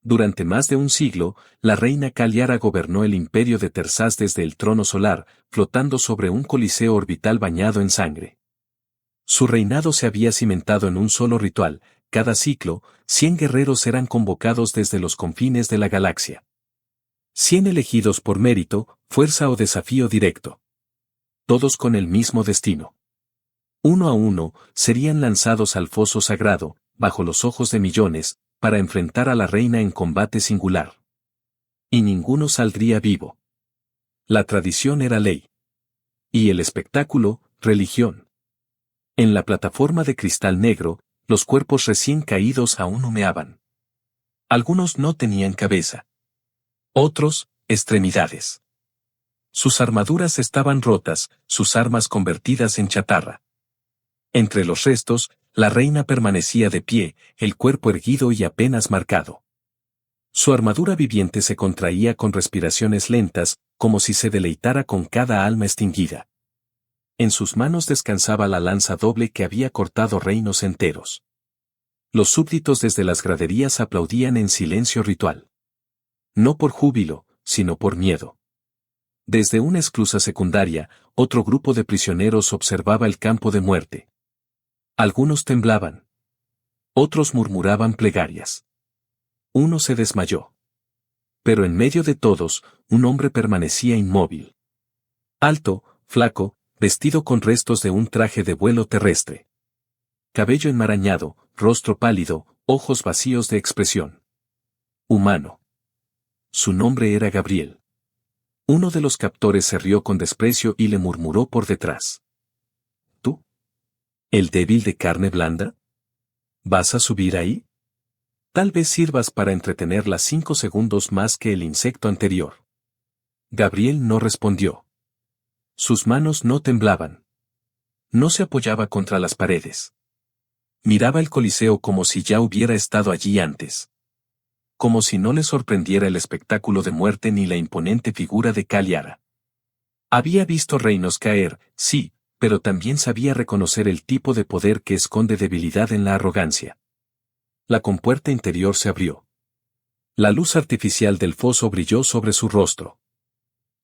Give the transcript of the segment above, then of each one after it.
Durante más de un siglo, la reina Kaliara gobernó el imperio de Tersás desde el trono solar, flotando sobre un coliseo orbital bañado en sangre. Su reinado se había cimentado en un solo ritual: cada ciclo, 100 guerreros eran convocados desde los confines de la galaxia. 100 elegidos por mérito, fuerza o desafío directo. Todos con el mismo destino. Uno a uno, serían lanzados al foso sagrado, bajo los ojos de millones, para enfrentar a la reina en combate singular. Y ninguno saldría vivo. La tradición era ley. Y el espectáculo, religión. En la plataforma de cristal negro, los cuerpos recién caídos aún humeaban. Algunos no tenían cabeza. Otros, extremidades. Sus armaduras estaban rotas, sus armas convertidas en chatarra. Entre los restos, la reina permanecía de pie, el cuerpo erguido y apenas marcado. Su armadura viviente se contraía con respiraciones lentas, como si se deleitara con cada alma extinguida. En sus manos descansaba la lanza doble que había cortado reinos enteros. Los súbditos desde las graderías aplaudían en silencio ritual. No por júbilo, sino por miedo. Desde una esclusa secundaria, otro grupo de prisioneros observaba el campo de muerte. Algunos temblaban. Otros murmuraban plegarias. Uno se desmayó. Pero en medio de todos, un hombre permanecía inmóvil. Alto, flaco, vestido con restos de un traje de vuelo terrestre. Cabello enmarañado, rostro pálido, ojos vacíos de expresión. Humano. Su nombre era Gabriel. Uno de los captores se rió con desprecio y le murmuró por detrás: ¿Tú? ¿El débil de carne blanda? ¿Vas a subir ahí? Tal vez sirvas para entretenerla 5 segundos más que el insecto anterior. Gabriel no respondió. Sus manos no temblaban. No se apoyaba contra las paredes. Miraba el coliseo como si ya hubiera estado allí antes. Como si no le sorprendiera el espectáculo de muerte ni la imponente figura de Kaliara. Había visto reinos caer, sí, pero también sabía reconocer el tipo de poder que esconde debilidad en la arrogancia. La compuerta interior se abrió. La luz artificial del foso brilló sobre su rostro.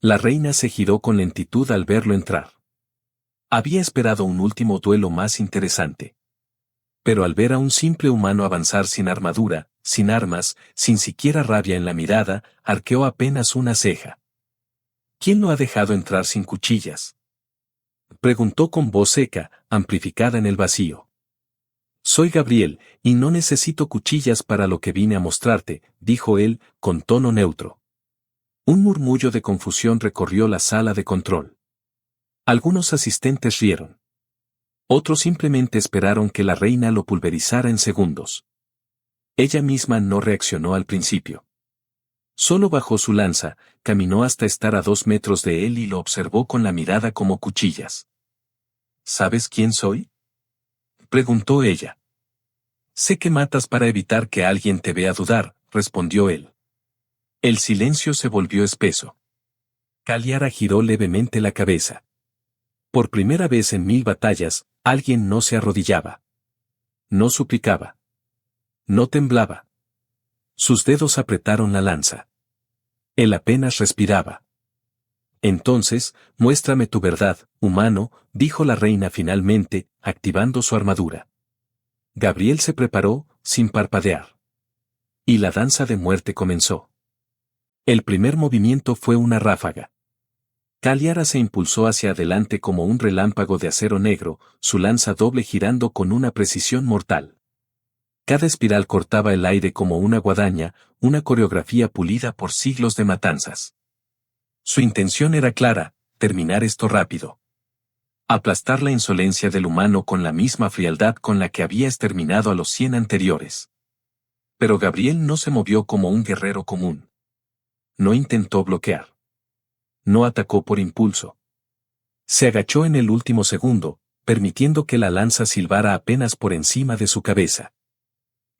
La reina se giró con lentitud al verlo entrar. Había esperado un último duelo más interesante. Pero al ver a un simple humano avanzar sin armadura, sin armas, sin siquiera rabia en la mirada, arqueó apenas una ceja. ¿Quién lo ha dejado entrar sin cuchillas?, preguntó con voz seca, amplificada en el vacío. Soy Gabriel, y no necesito cuchillas para lo que vine a mostrarte, dijo él, con tono neutro. Un murmullo de confusión recorrió la sala de control. Algunos asistentes rieron. Otros simplemente esperaron que la reina lo pulverizara en segundos. Ella misma no reaccionó al principio. Solo bajó su lanza, caminó hasta estar a 2 metros de él y lo observó con la mirada como cuchillas. ¿Sabes quién soy?, preguntó ella. Sé que matas para evitar que alguien te vea dudar, respondió él. El silencio se volvió espeso. Kaliara giró levemente la cabeza. Por primera vez en 1000 batallas, alguien no se arrodillaba. No suplicaba. No temblaba. Sus dedos apretaron la lanza. Él apenas respiraba. Entonces, muéstrame tu verdad, humano, dijo la reina finalmente, activando su armadura. Gabriel se preparó, sin parpadear. Y la danza de muerte comenzó. El primer movimiento fue una ráfaga. Kaliara se impulsó hacia adelante como un relámpago de acero negro, su lanza doble girando con una precisión mortal. Cada espiral cortaba el aire como una guadaña, una coreografía pulida por siglos de matanzas. Su intención era clara: terminar esto rápido. Aplastar la insolencia del humano con la misma frialdad con la que había exterminado a los 100 anteriores. Pero Gabriel no se movió como un guerrero común. No intentó bloquear. No atacó por impulso. Se agachó en el último segundo, permitiendo que la lanza silbara apenas por encima de su cabeza.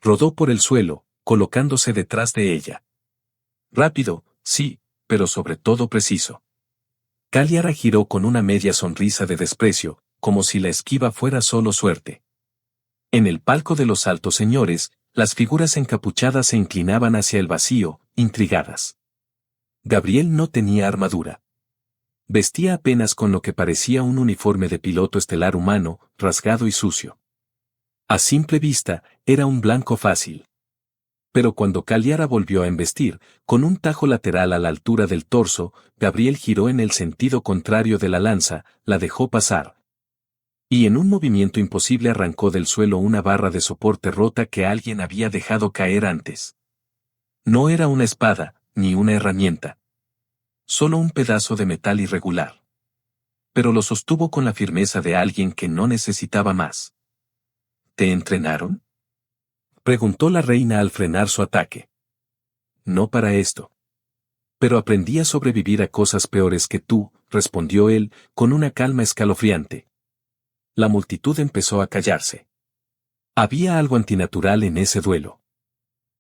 Rodó por el suelo, colocándose detrás de ella. Rápido, sí, pero sobre todo preciso. Kaliara giró con una media sonrisa de desprecio, como si la esquiva fuera solo suerte. En el palco de los altos señores, Las figuras encapuchadas se inclinaban hacia el vacío, intrigadas. Gabriel no tenía armadura. Vestía apenas con lo que parecía un uniforme de piloto estelar humano, rasgado y sucio. A simple vista, era un blanco fácil. Pero cuando Caliara volvió a embestir, con un tajo lateral a la altura del torso, Gabriel giró en el sentido contrario de la lanza, la dejó pasar. Y en un movimiento imposible arrancó del suelo una barra de soporte rota que alguien había dejado caer antes. No era una espada, ni una herramienta. Solo un pedazo de metal irregular. Pero lo sostuvo con la firmeza de alguien que no necesitaba más. ¿Te entrenaron?, preguntó la reina al frenar su ataque. No para esto. Pero aprendí a sobrevivir a cosas peores que tú, respondió él, con una calma escalofriante. La multitud empezó a callarse. Había algo antinatural en ese duelo.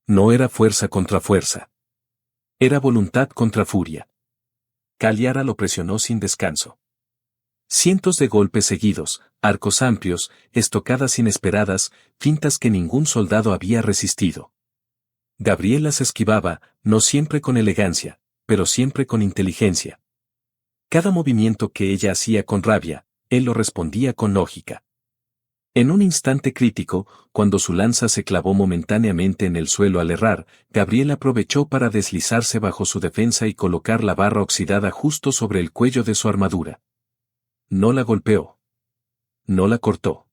No era fuerza contra fuerza. Era voluntad contra furia. Caliara lo presionó sin descanso. Cientos de golpes seguidos, arcos amplios, estocadas inesperadas, fintas que ningún soldado había resistido. Gabriel las esquivaba, no siempre con elegancia, pero siempre con inteligencia. Cada movimiento que ella hacía con rabia, él lo respondía con lógica. En un instante crítico, cuando su lanza se clavó momentáneamente en el suelo al errar, Gabriel aprovechó para deslizarse bajo su defensa y colocar la barra oxidada justo sobre el cuello de su armadura. No la golpeó. No la cortó.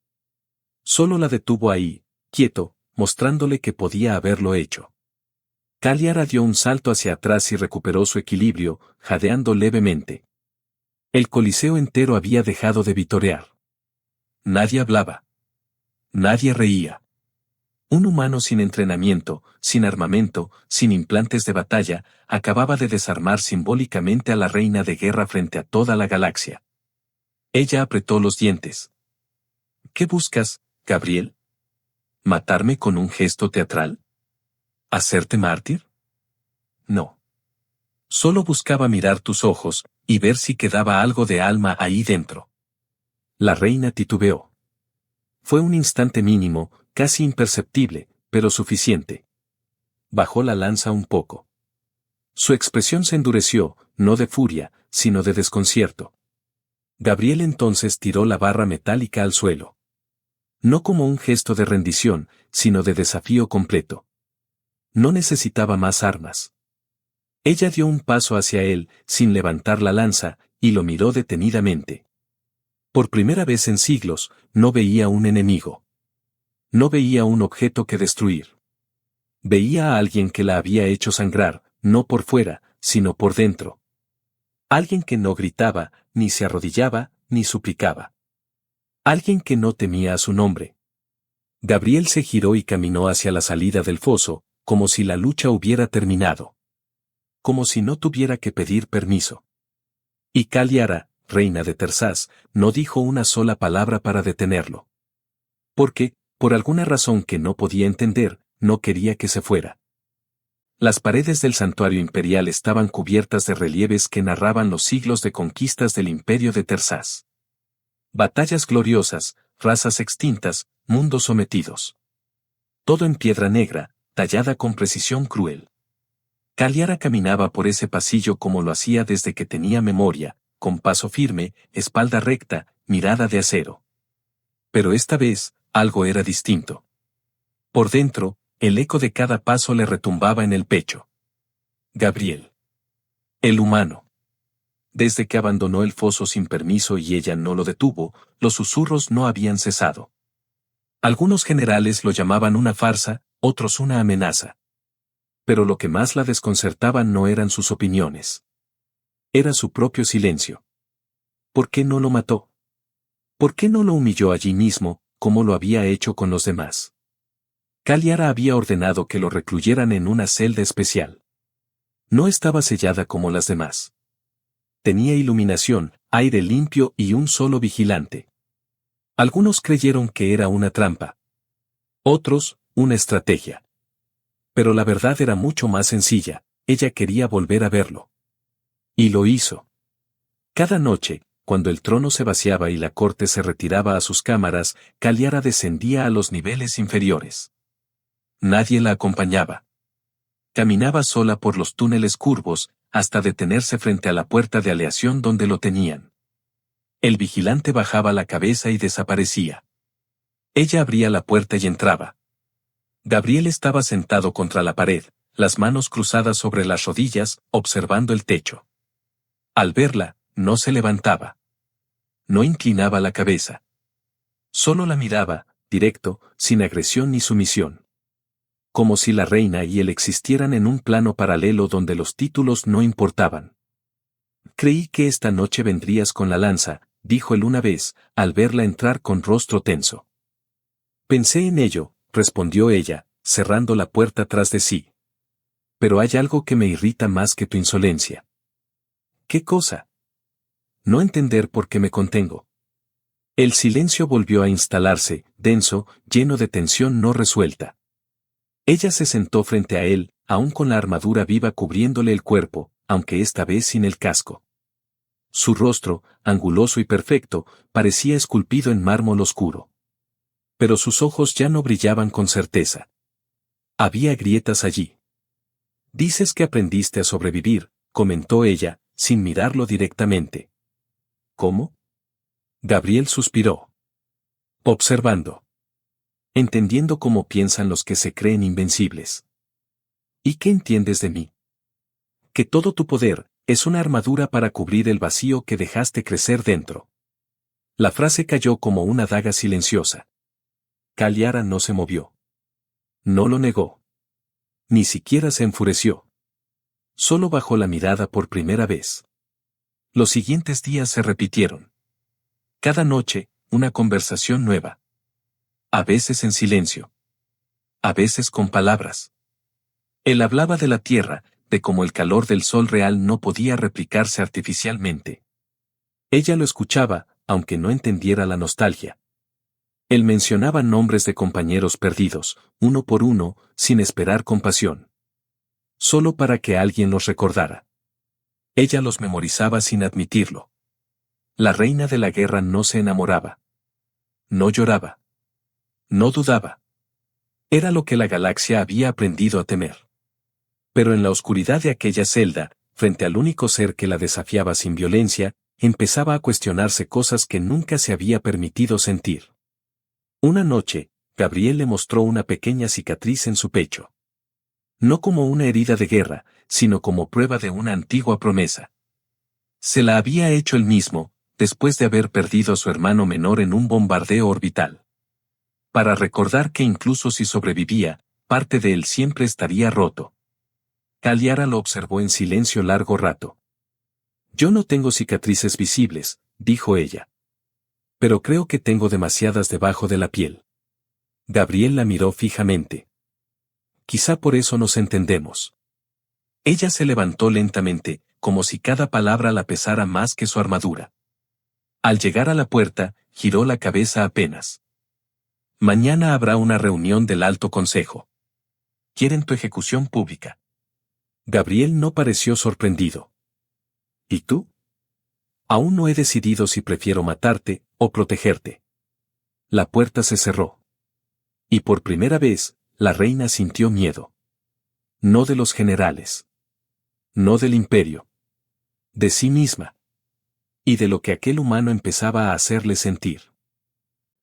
Solo la detuvo ahí, quieto, mostrándole que podía haberlo hecho. Caliara dio un salto hacia atrás y recuperó su equilibrio, jadeando levemente. El coliseo entero había dejado de vitorear. Nadie hablaba. Nadie reía. Un humano sin entrenamiento, sin armamento, sin implantes de batalla, acababa de desarmar simbólicamente a la reina de guerra frente a toda la galaxia. Ella apretó los dientes. ¿Qué buscas, Gabriel? ¿Matarme con un gesto teatral? ¿Hacerte mártir? No. Solo buscaba mirar tus ojos, y ver si quedaba algo de alma ahí dentro. La reina titubeó. Fue un instante mínimo, casi imperceptible, pero suficiente. Bajó la lanza un poco. Su expresión se endureció, no de furia, sino de desconcierto. Gabriel entonces tiró la barra metálica al suelo. No como un gesto de rendición, sino de desafío completo. No necesitaba más armas. Ella dio un paso hacia él, sin levantar la lanza, y lo miró detenidamente. Por primera vez en siglos, no veía un enemigo. No veía un objeto que destruir. Veía a alguien que la había hecho sangrar, no por fuera, sino por dentro. Alguien que no gritaba, ni se arrodillaba, ni suplicaba. Alguien que no temía a su nombre. Gabriel se giró y caminó hacia la salida del foso, como si la lucha hubiera terminado. Como si no tuviera que pedir permiso. Y Caliara, reina de Tersás, no dijo una sola palabra para detenerlo. Porque, por alguna razón que no podía entender, no quería que se fuera. Las paredes del santuario imperial estaban cubiertas de relieves que narraban los siglos de conquistas del imperio de Tersás. Batallas gloriosas, razas extintas, mundos sometidos. Todo en piedra negra, tallada con precisión cruel. Caliara caminaba por ese pasillo como lo hacía desde que tenía memoria, con paso firme, espalda recta, mirada de acero. Pero esta vez, algo era distinto. Por dentro, el eco de cada paso le retumbaba en el pecho. Gabriel. El humano. Desde que abandonó el foso sin permiso y ella no lo detuvo, los susurros no habían cesado. Algunos generales lo llamaban una farsa, otros una amenaza. Pero lo que más la desconcertaba no eran sus opiniones. Era su propio silencio. ¿Por qué no lo mató? ¿Por qué no lo humilló allí mismo, como lo había hecho con los demás? Caliara había ordenado que lo recluyeran en una celda especial. No estaba sellada como las demás. Tenía iluminación, aire limpio y un solo vigilante. Algunos creyeron que era una trampa. Otros, una estrategia. Pero la verdad era mucho más sencilla, ella quería volver a verlo. Y lo hizo. Cada noche, cuando el trono se vaciaba y la corte se retiraba a sus cámaras, Caliara descendía a los niveles inferiores. Nadie la acompañaba. Caminaba sola por los túneles curvos, hasta detenerse frente a la puerta de aleación donde lo tenían. El vigilante bajaba la cabeza y desaparecía. Ella abría la puerta y entraba. Gabriel estaba sentado contra la pared, las manos cruzadas sobre las rodillas, observando el techo. Al verla, no se levantaba. No inclinaba la cabeza. Solo la miraba, directo, sin agresión ni sumisión. Como si la reina y él existieran en un plano paralelo donde los títulos no importaban. Creí que esta noche vendrías con la lanza, dijo él una vez, al verla entrar con rostro tenso. Pensé en ello, respondió ella, cerrando la puerta tras de sí. Pero hay algo que me irrita más que tu insolencia. ¿Qué cosa? No entender por qué me contengo. El silencio volvió a instalarse, denso, lleno de tensión no resuelta. Ella se sentó frente a él, aún con la armadura viva cubriéndole el cuerpo, aunque esta vez sin el casco. Su rostro, anguloso y perfecto, parecía esculpido en mármol oscuro. Pero sus ojos ya no brillaban con certeza. Había grietas allí. Dices que aprendiste a sobrevivir, comentó ella, sin mirarlo directamente. ¿Cómo? Gabriel suspiró. Observando. Entendiendo cómo piensan los que se creen invencibles. ¿Y qué entiendes de mí? Que todo tu poder es una armadura para cubrir el vacío que dejaste crecer dentro. La frase cayó como una daga silenciosa. Kaliara no se movió. No lo negó. Ni siquiera se enfureció. Solo bajó la mirada por primera vez. Los siguientes días se repitieron. Cada noche, una conversación nueva. A veces en silencio. A veces con palabras. Él hablaba de la tierra, de cómo el calor del sol real no podía replicarse artificialmente. Ella lo escuchaba, aunque no entendiera la nostalgia. Él mencionaba nombres de compañeros perdidos, uno por uno, sin esperar compasión. Solo para que alguien los recordara. Ella los memorizaba sin admitirlo. La reina de la guerra no se enamoraba. No lloraba. No dudaba. Era lo que la galaxia había aprendido a temer. Pero en la oscuridad de aquella celda, frente al único ser que la desafiaba sin violencia, empezaba a cuestionarse cosas que nunca se había permitido sentir. Una noche, Gabriel le mostró una pequeña cicatriz en su pecho. No como una herida de guerra, sino como prueba de una antigua promesa. Se la había hecho él mismo, después de haber perdido a su hermano menor en un bombardeo orbital. Para recordar que incluso si sobrevivía, parte de él siempre estaría roto. Kaliara lo observó en silencio largo rato. Yo no tengo cicatrices visibles, dijo ella. Pero creo que tengo demasiadas debajo de la piel. Gabriel la miró fijamente. Quizá por eso nos entendemos. Ella se levantó lentamente, como si cada palabra la pesara más que su armadura. Al llegar a la puerta, giró la cabeza apenas. Mañana habrá una reunión del Alto Consejo. Quieren tu ejecución pública. Gabriel no pareció sorprendido. ¿Y tú? Aún no he decidido si prefiero matarte o protegerte. La puerta se cerró. Y por primera vez, la reina sintió miedo. No de los generales. No del imperio. De sí misma. Y de lo que aquel humano empezaba a hacerle sentir.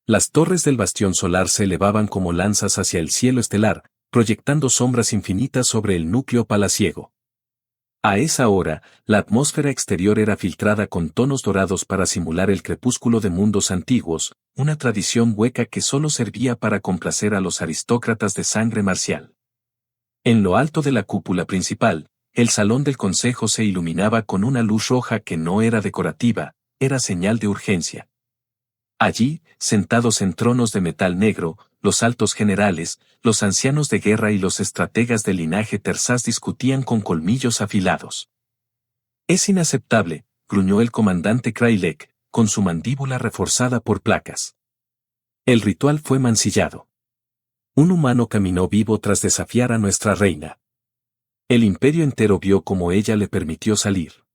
Las torres del bastión solar se elevaban como lanzas hacia el cielo estelar, proyectando sombras infinitas sobre el núcleo palaciego. A esa hora, la atmósfera exterior era filtrada con tonos dorados para simular el crepúsculo de mundos antiguos, una tradición hueca que solo servía para complacer a los aristócratas de sangre marcial. En lo alto de la cúpula principal, el salón del consejo se iluminaba con una luz roja que no era decorativa, era señal de urgencia. Allí, sentados en tronos de metal negro, los altos generales, los ancianos de guerra y los estrategas del linaje Tersás discutían con colmillos afilados. Es inaceptable, gruñó el comandante Krailek, con su mandíbula reforzada por placas. El ritual fue mancillado. Un humano caminó vivo tras desafiar a nuestra reina. El imperio entero vio cómo ella le permitió salir.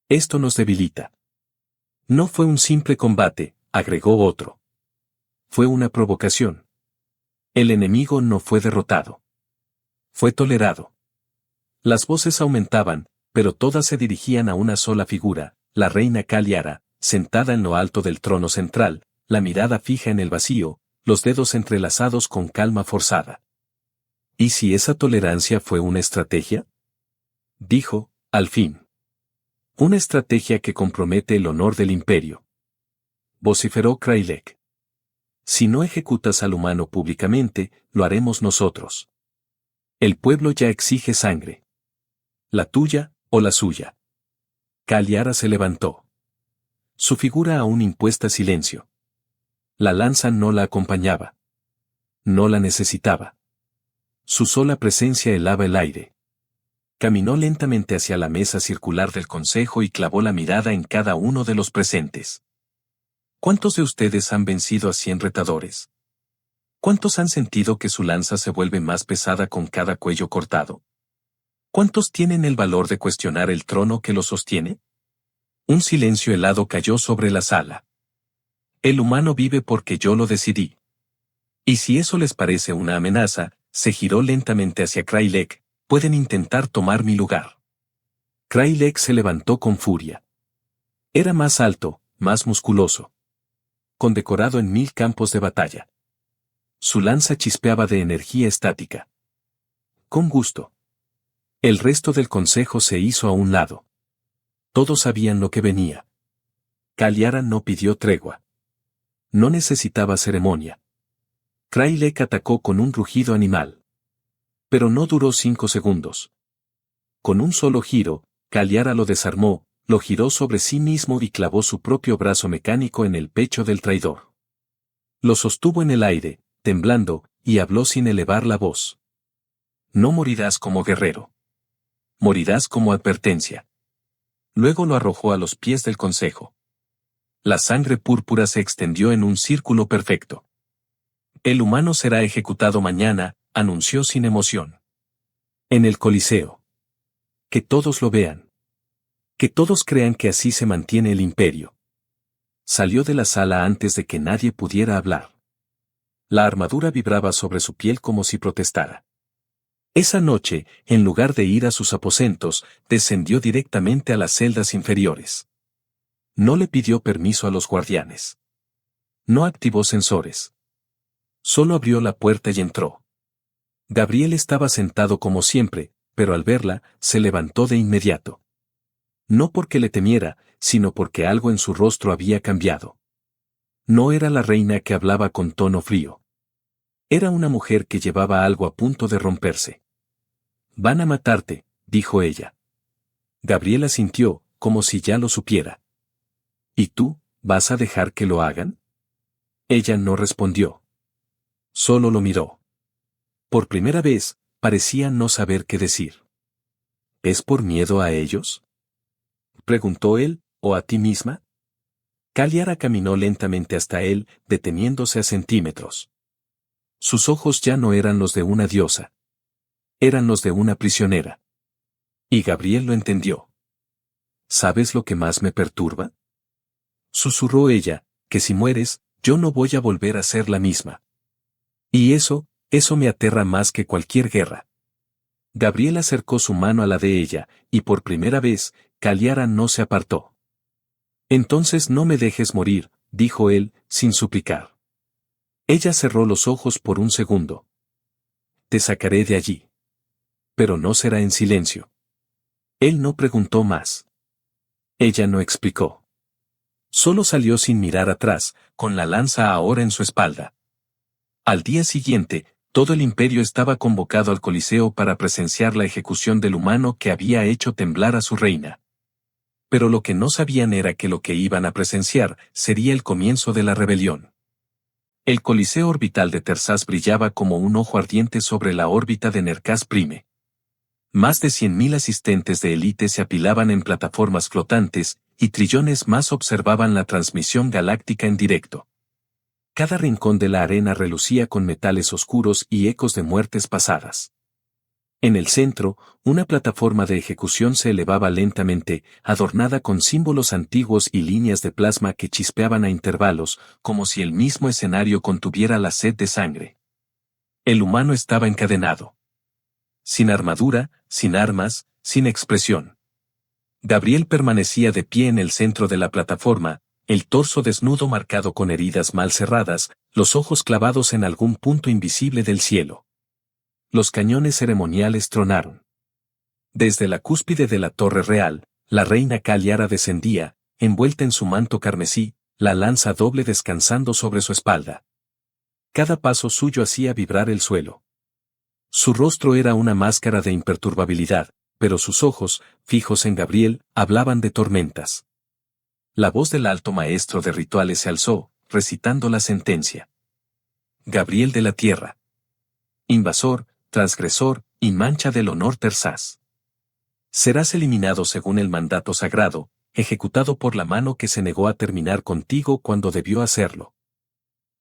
Esto nos debilita. No fue un simple combate, agregó otro. Fue una provocación. El enemigo no fue derrotado. Fue tolerado. Las voces aumentaban, pero todas se dirigían a una sola figura, la reina Kaliara, sentada en lo alto del trono central, la mirada fija en el vacío, los dedos entrelazados con calma forzada. ¿Y si esa tolerancia fue una estrategia? Dijo, al fin. Una estrategia que compromete el honor del imperio. Vociferó Krailek. Si no ejecutas al humano públicamente, lo haremos nosotros. El pueblo ya exige sangre. La tuya o la suya. Kaliara se levantó. Su figura aún impuesta silencio. La lanza no la acompañaba. No la necesitaba. Su sola presencia helaba el aire. Caminó lentamente hacia la mesa circular del consejo y clavó la mirada en cada uno de los presentes. ¿Cuántos de ustedes han vencido a 100 retadores? ¿Cuántos han sentido que su lanza se vuelve más pesada con cada cuello cortado? ¿Cuántos tienen el valor de cuestionar el trono que lo sostiene? Un silencio helado cayó sobre la sala. El humano vive porque yo lo decidí. Y si eso les parece una amenaza, se giró lentamente hacia Krailek, pueden intentar tomar mi lugar. Krailek se levantó con furia. Era más alto, más musculoso. Condecorado en 1000 campos de batalla. Su lanza chispeaba de energía estática. Con gusto. El resto del consejo se hizo a un lado. Todos sabían lo que venía. Kaliara no pidió tregua. No necesitaba ceremonia. Krailek atacó con un rugido animal. Pero no duró 5 segundos. Con un solo giro, Kaliara lo desarmó, lo giró sobre sí mismo y clavó su propio brazo mecánico en el pecho del traidor. Lo sostuvo en el aire, temblando, y habló sin elevar la voz. No morirás como guerrero. Morirás como advertencia. Luego lo arrojó a los pies del consejo. La sangre púrpura se extendió en un círculo perfecto. El humano será ejecutado mañana, anunció sin emoción. En el Coliseo. Que todos lo vean. Que todos crean que así se mantiene el imperio. Salió de la sala antes de que nadie pudiera hablar. La armadura vibraba sobre su piel como si protestara. Esa noche, en lugar de ir a sus aposentos, descendió directamente a las celdas inferiores. No le pidió permiso a los guardianes. No activó sensores. Solo abrió la puerta y entró. Gabriel estaba sentado como siempre, pero al verla, se levantó de inmediato. No porque le temiera, sino porque algo en su rostro había cambiado. No era la reina que hablaba con tono frío. Era una mujer que llevaba algo a punto de romperse. Van a matarte, dijo ella. Gabriel asintió, como si ya lo supiera. ¿Y tú, vas a dejar que lo hagan? Ella no respondió. Solo lo miró. Por primera vez, parecía no saber qué decir. ¿Es por miedo a ellos? Preguntó él, ¿o a ti misma? Kaliara caminó lentamente hasta él, deteniéndose a centímetros. Sus ojos ya no eran los de una diosa. Eran los de una prisionera. Y Gabriel lo entendió. ¿Sabes lo que más me perturba? Susurró ella, que si mueres, yo no voy a volver a ser la misma. Y eso me aterra más que cualquier guerra. Gabriel acercó su mano a la de ella, y por primera vez, Kaliara no se apartó. Entonces no me dejes morir, dijo él, sin suplicar. Ella cerró los ojos por un segundo. Te sacaré de allí. Pero no será en silencio. Él no preguntó más. Ella no explicó. Solo salió sin mirar atrás, con la lanza ahora en su espalda. Al día siguiente, todo el imperio estaba convocado al Coliseo para presenciar la ejecución del humano que había hecho temblar a su reina. Pero lo que no sabían era que lo que iban a presenciar sería el comienzo de la rebelión. El Coliseo orbital de Tersás brillaba como un ojo ardiente sobre la órbita de Nercás Prime. Más de 100.000 asistentes de élite se apilaban en plataformas flotantes, y trillones más observaban la transmisión galáctica en directo. Cada rincón de la arena relucía con metales oscuros y ecos de muertes pasadas. En el centro, una plataforma de ejecución se elevaba lentamente, adornada con símbolos antiguos y líneas de plasma que chispeaban a intervalos, como si el mismo escenario contuviera la sed de sangre. El humano estaba encadenado. Sin armadura, sin armas, sin expresión. Gabriel permanecía de pie en el centro de la plataforma, el torso desnudo marcado con heridas mal cerradas, los ojos clavados en algún punto invisible del cielo. Los cañones ceremoniales tronaron. Desde la cúspide de la torre real, la reina Kaliara descendía, envuelta en su manto carmesí, la lanza doble descansando sobre su espalda. Cada paso suyo hacía vibrar el suelo. Su rostro era una máscara de imperturbabilidad, pero sus ojos, fijos en Gabriel, hablaban de tormentas. La voz del alto maestro de rituales se alzó, recitando la sentencia. Gabriel de la Tierra. Invasor, transgresor, y mancha del honor Tersás. Serás eliminado según el mandato sagrado, ejecutado por la mano que se negó a terminar contigo cuando debió hacerlo.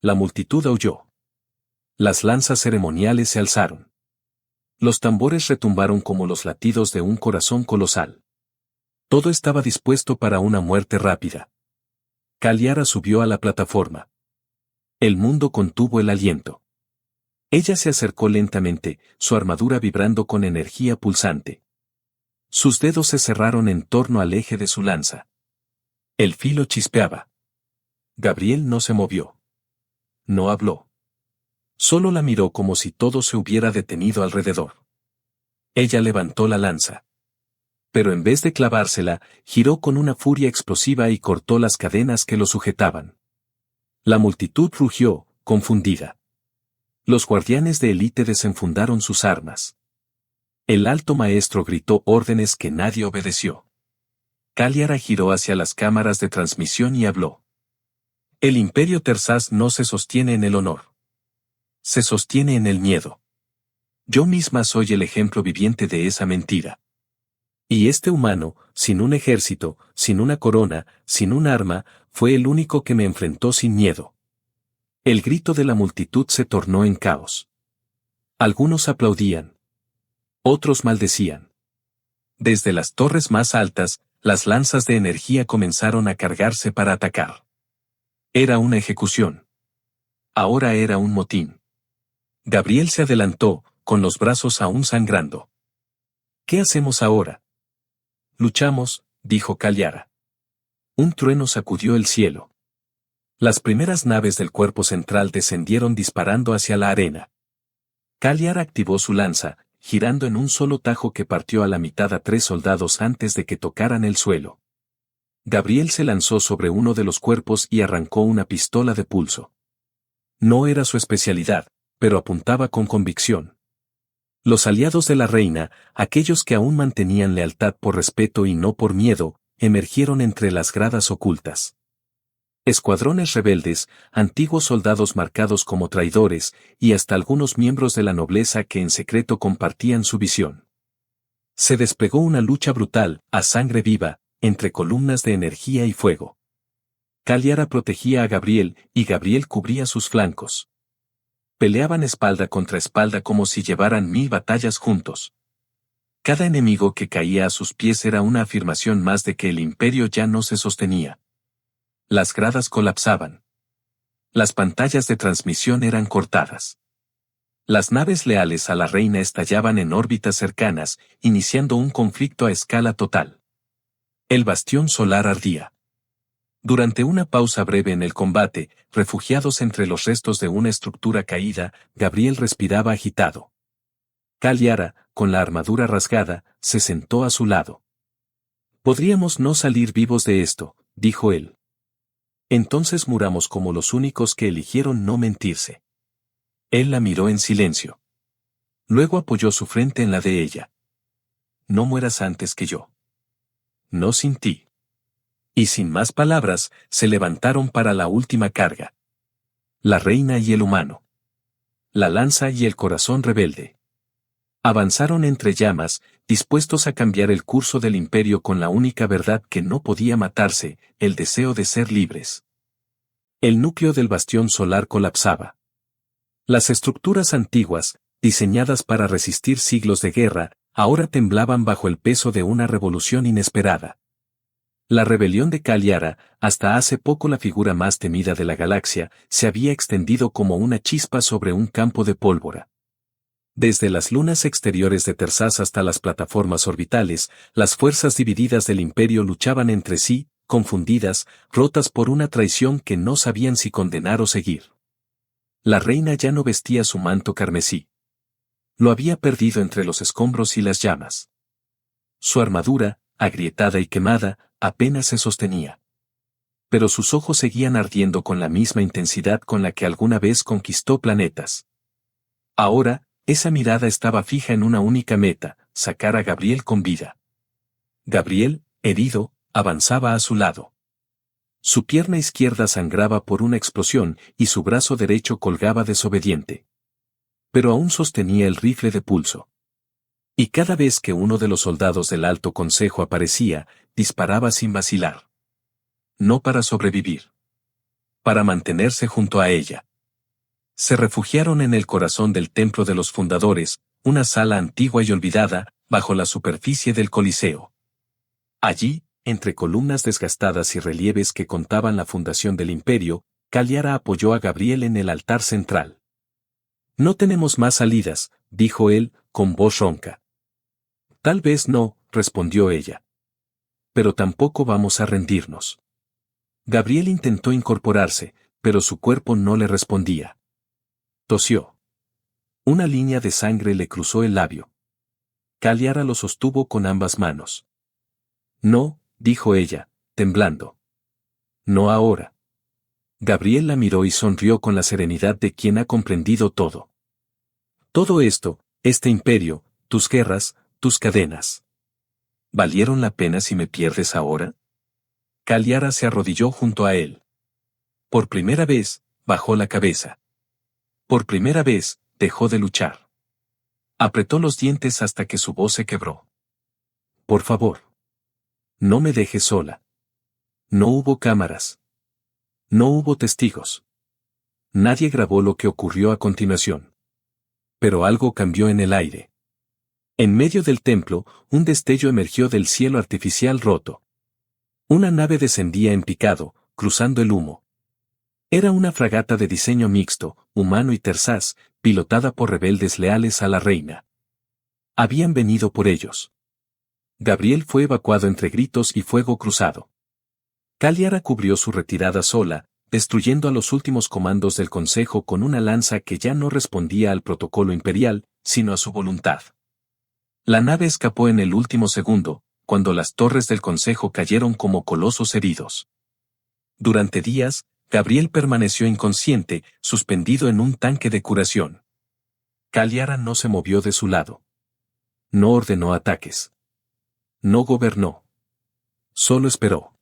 La multitud aulló. Las lanzas ceremoniales se alzaron. Los tambores retumbaron como los latidos de un corazón colosal. Todo estaba dispuesto para una muerte rápida. Kaliara subió a la plataforma. El mundo contuvo el aliento. Ella se acercó lentamente, su armadura vibrando con energía pulsante. Sus dedos se cerraron en torno al eje de su lanza. El filo chispeaba. Gabriel no se movió. No habló. Solo la miró como si todo se hubiera detenido alrededor. Ella levantó la lanza. Pero en vez de clavársela, giró con una furia explosiva y cortó las cadenas que lo sujetaban. La multitud rugió, confundida. Los guardianes de élite desenfundaron sus armas. El alto maestro gritó órdenes que nadie obedeció. Kaliara giró hacia las cámaras de transmisión y habló. El imperio Tersás no se sostiene en el honor. Se sostiene en el miedo. Yo misma soy el ejemplo viviente de esa mentira. Y este humano, sin un ejército, sin una corona, sin un arma, fue el único que me enfrentó sin miedo. El grito de la multitud se tornó en caos. Algunos aplaudían. Otros maldecían. Desde las torres más altas, las lanzas de energía comenzaron a cargarse para atacar. Era una ejecución. Ahora era un motín. Gabriel se adelantó, con los brazos aún sangrando. ¿Qué hacemos ahora? Luchamos, dijo Kaliara. Un trueno sacudió el cielo. Las primeras naves del cuerpo central descendieron disparando hacia la arena. Kaliara activó su lanza, girando en un solo tajo que partió a la mitad a 3 soldados antes de que tocaran el suelo. Gabriel se lanzó sobre uno de los cuerpos y arrancó una pistola de pulso. No era su especialidad, pero apuntaba con convicción. Los aliados de la reina, aquellos que aún mantenían lealtad por respeto y no por miedo, emergieron entre las gradas ocultas. Escuadrones rebeldes, antiguos soldados marcados como traidores, y hasta algunos miembros de la nobleza que en secreto compartían su visión. Se desplegó una lucha brutal, a sangre viva, entre columnas de energía y fuego. Kaliara protegía a Gabriel, y Gabriel cubría sus flancos. Peleaban espalda contra espalda como si llevaran 1000 batallas juntos. Cada enemigo que caía a sus pies era una afirmación más de que el imperio ya no se sostenía. Las gradas colapsaban. Las pantallas de transmisión eran cortadas. Las naves leales a la reina estallaban en órbitas cercanas, iniciando un conflicto a escala total. El bastión solar ardía. Durante una pausa breve en el combate, refugiados entre los restos de una estructura caída, Gabriel respiraba agitado. Kaliara, con la armadura rasgada, se sentó a su lado. Podríamos no salir vivos de esto, dijo él. Entonces muramos como los únicos que eligieron no mentirse. Él la miró en silencio. Luego apoyó su frente en la de ella. No mueras antes que yo. No sin ti. Y sin más palabras, se levantaron para la última carga. La reina y el humano. La lanza y el corazón rebelde. Avanzaron entre llamas, dispuestos a cambiar el curso del imperio con la única verdad que no podía matarse, el deseo de ser libres. El núcleo del bastión solar colapsaba. Las estructuras antiguas, diseñadas para resistir siglos de guerra, ahora temblaban bajo el peso de una revolución inesperada. La rebelión de Kaliara, hasta hace poco la figura más temida de la galaxia, se había extendido como una chispa sobre un campo de pólvora. Desde las lunas exteriores de Tersás hasta las plataformas orbitales, las fuerzas divididas del imperio luchaban entre sí, confundidas, rotas por una traición que no sabían si condenar o seguir. La reina ya no vestía su manto carmesí. Lo había perdido entre los escombros y las llamas. Su armadura, agrietada y quemada, apenas se sostenía. Pero sus ojos seguían ardiendo con la misma intensidad con la que alguna vez conquistó planetas. Ahora, esa mirada estaba fija en una única meta, sacar a Gabriel con vida. Gabriel, herido, avanzaba a su lado. Su pierna izquierda sangraba por una explosión y su brazo derecho colgaba desobediente. Pero aún sostenía el rifle de pulso. Y cada vez que uno de los soldados del Alto Consejo aparecía, disparaba sin vacilar. No para sobrevivir. Para mantenerse junto a ella. Se refugiaron en el corazón del Templo de los Fundadores, una sala antigua y olvidada, bajo la superficie del Coliseo. Allí, entre columnas desgastadas y relieves que contaban la fundación del imperio, Kaliara apoyó a Gabriel en el altar central. «No tenemos más salidas», dijo él, con voz ronca. «Tal vez no», respondió ella. «Pero tampoco vamos a rendirnos». Gabriel intentó incorporarse, pero su cuerpo no le respondía. Tosió. Una línea de sangre le cruzó el labio. Kaliara lo sostuvo con ambas manos. «No», dijo ella, temblando. «No ahora». Gabriel la miró y sonrió con la serenidad de quien ha comprendido todo. «Todo esto, este imperio, tus guerras, tus cadenas. ¿Valieron la pena si me pierdes ahora?» Kaliara se arrodilló junto a él. Por primera vez, bajó la cabeza. Por primera vez, dejó de luchar. Apretó los dientes hasta que su voz se quebró. «Por favor. No me dejes sola». No hubo cámaras. No hubo testigos. Nadie grabó lo que ocurrió a continuación. Pero algo cambió en el aire. En medio del templo, un destello emergió del cielo artificial roto. Una nave descendía en picado, cruzando el humo. Era una fragata de diseño mixto, humano y tersás, pilotada por rebeldes leales a la reina. Habían venido por ellos. Gabriel fue evacuado entre gritos y fuego cruzado. Kaliara cubrió su retirada sola, destruyendo a los últimos comandos del Consejo con una lanza que ya no respondía al protocolo imperial, sino a su voluntad. La nave escapó en el último segundo, cuando las torres del Consejo cayeron como colosos heridos. Durante días, Gabriel permaneció inconsciente, suspendido en un tanque de curación. Kaliara no se movió de su lado. No ordenó ataques. No gobernó. Solo esperó.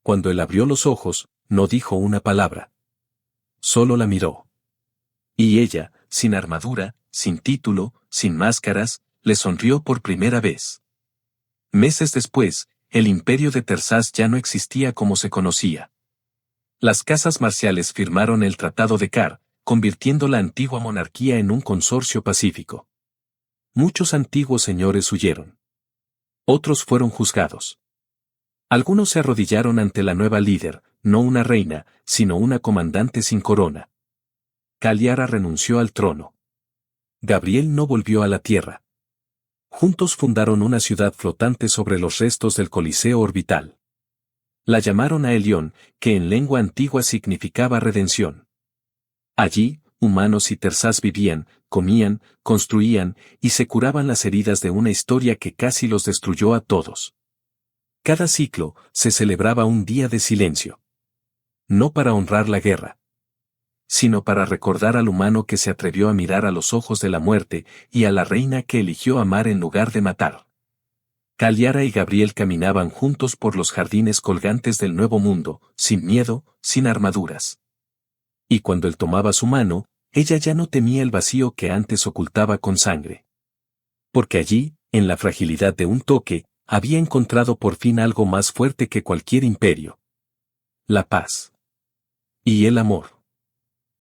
Cuando él abrió los ojos, no dijo una palabra. Solo la miró. Y ella, sin armadura, sin título, sin máscaras, le sonrió por primera vez. Meses después, el imperio de Tersás ya no existía como se conocía. Las casas marciales firmaron el Tratado de Kar, convirtiendo la antigua monarquía en un consorcio pacífico. Muchos antiguos señores huyeron. Otros fueron juzgados. Algunos se arrodillaron ante la nueva líder, no una reina, sino una comandante sin corona. Kaliara renunció al trono. Gabriel no volvió a la tierra. Juntos fundaron una ciudad flotante sobre los restos del Coliseo orbital. La llamaron a Elión, que en lengua antigua significaba redención. Allí, humanos y tersás vivían, comían, construían, y se curaban las heridas de una historia que casi los destruyó a todos. Cada ciclo, se celebraba un día de silencio. No para honrar la guerra, sino para recordar al humano que se atrevió a mirar a los ojos de la muerte y a la reina que eligió amar en lugar de matar. Kaliara y Gabriel caminaban juntos por los jardines colgantes del Nuevo Mundo, sin miedo, sin armaduras. Y cuando él tomaba su mano, ella ya no temía el vacío que antes ocultaba con sangre. Porque allí, en la fragilidad de un toque, había encontrado por fin algo más fuerte que cualquier imperio. La paz. Y el amor.